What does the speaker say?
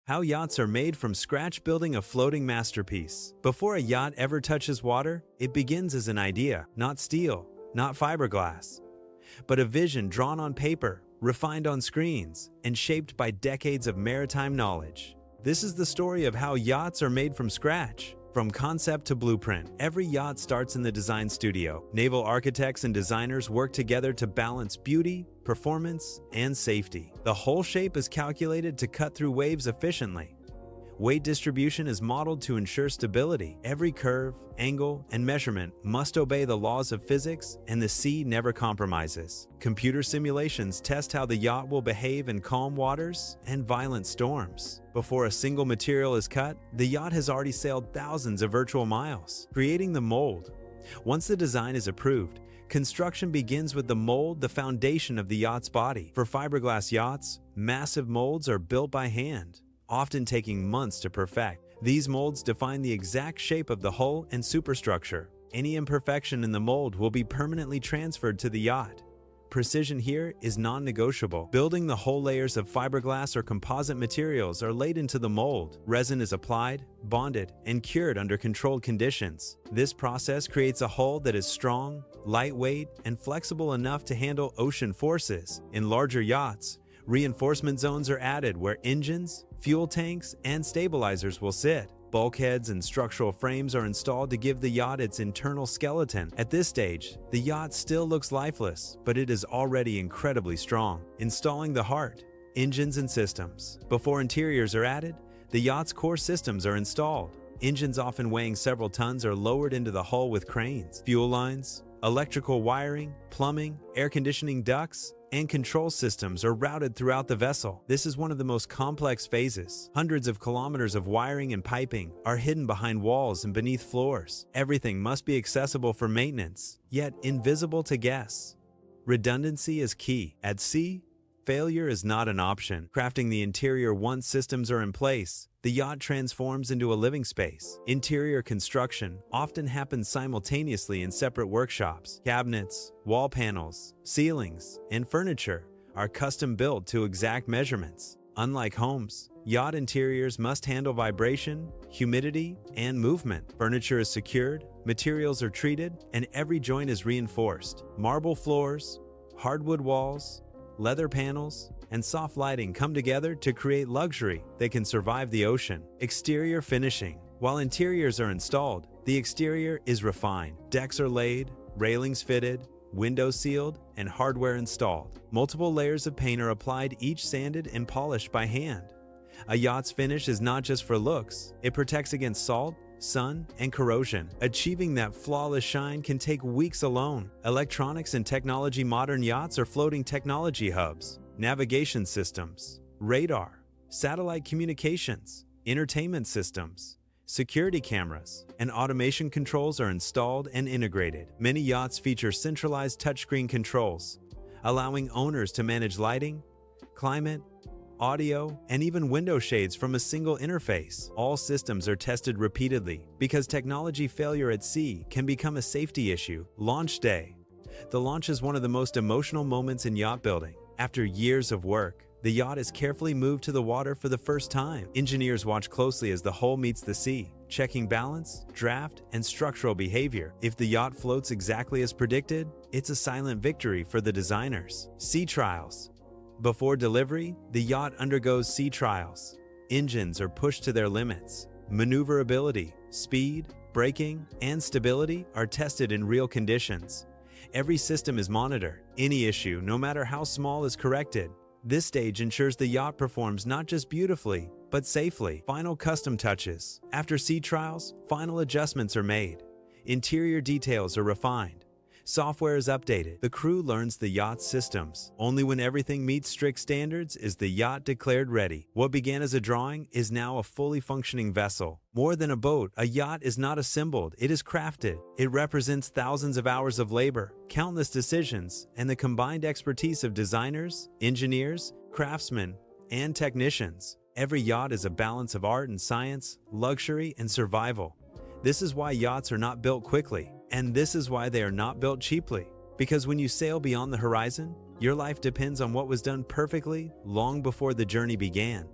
How yachts are made from scratch, building a floating masterpiece. Before a yacht ever touches water, it begins as an idea, not steel, not fiberglass, but a vision drawn on paper, refined on screens, and shaped by decades of maritime knowledge. This is the story of how yachts are made from scratch. From concept to blueprint, every yacht starts in the design studio. Naval architects and designers work together to balance beauty, performance, and safety. The whole shape is calculated to cut through waves efficiently. Weight distribution is modeled to ensure stability. Every curve, angle, and measurement must obey the laws of physics, and the sea never compromises. Computer simulations test how the yacht will behave in calm waters and violent storms. Before a single material is cut, the yacht has already sailed thousands of virtual miles, creating the mold. Once the design is approved, construction begins with the mold, the foundation of the yacht's body. For fiberglass yachts, massive molds are built by hand, often taking months to perfect. These molds define the exact shape of the hull and superstructure. Any imperfection in the mold will be permanently transferred to the yacht. Precision here is non-negotiable. Building the whole layers of fiberglass or composite materials are laid into the mold. Resin is applied, bonded, and cured under controlled conditions. This process creates a hull that is strong, lightweight, and flexible enough to handle ocean forces. In larger yachts, reinforcement zones are added where engines, fuel tanks, and stabilizers will sit. Bulkheads and structural frames are installed to give the yacht its internal skeleton. At this stage, the yacht still looks lifeless, but it is already incredibly strong. Installing the heart, engines, and systems. Before interiors are added, the yacht's core systems are installed. Engines often weighing several tons are lowered into the hull with cranes. Fuel lines, electrical wiring, plumbing, air conditioning ducts, and control systems are routed throughout the vessel. This is one of the most complex phases. Hundreds of kilometers of wiring and piping are hidden behind walls and beneath floors. Everything must be accessible for maintenance, yet invisible to guests. Redundancy is key. At sea, failure is not an option. Crafting the interior once systems are in place, the yacht transforms into a living space. Interior construction often happens simultaneously in separate workshops. Cabinets, wall panels, ceilings, and furniture are custom built to exact measurements. Unlike homes, yacht interiors must handle vibration, humidity, and movement. Furniture is secured, materials are treated, and every joint is reinforced. Marble floors, hardwood walls, leather panels, and soft lighting come together to create luxury that can survive the ocean. Exterior finishing. While interiors are installed, the exterior is refined. Decks are laid, railings fitted, windows sealed, and hardware installed. Multiple layers of paint are applied, each sanded and polished by hand. A yacht's finish is not just for looks. It protects against salt, sun, and corrosion. Achieving that flawless shine can take weeks alone. Electronics and technology. Modern yachts are floating technology hubs. Navigation systems, radar, satellite communications, entertainment systems, security cameras, and automation controls are installed and integrated. Many yachts feature centralized touchscreen controls, allowing owners to manage lighting, climate, audio, and even window shades from a single interface. All systems are tested repeatedly because technology failure at sea can become a safety issue. Launch day. The launch is one of the most emotional moments in yacht building. After years of work, the yacht is carefully moved to the water for the first time. Engineers watch closely as the hull meets the sea, checking balance, draft, and structural behavior. If the yacht floats exactly as predicted, it's a silent victory for the designers. Sea trials. Before delivery, the yacht undergoes sea trials. Engines are pushed to their limits. Maneuverability, speed, braking, and stability are tested in real conditions. Every system is monitored. Any issue, no matter how small, is corrected. This stage ensures the yacht performs not just beautifully, but safely. Final custom touches. After sea trials, final adjustments are made. Interior details are refined. Software is updated. The crew learns the yacht's systems. Only when everything meets strict standards is the yacht declared ready. What began as a drawing is now a fully functioning vessel. More than a boat, a yacht is not assembled, it is crafted. It represents thousands of hours of labor, countless decisions, and the combined expertise of designers, engineers, craftsmen, and technicians. Every yacht is a balance of art and science, luxury and survival. This is why yachts are not built quickly. And this is why they are not built cheaply. Because when you sail beyond the horizon, your life depends on what was done perfectly long before the journey began.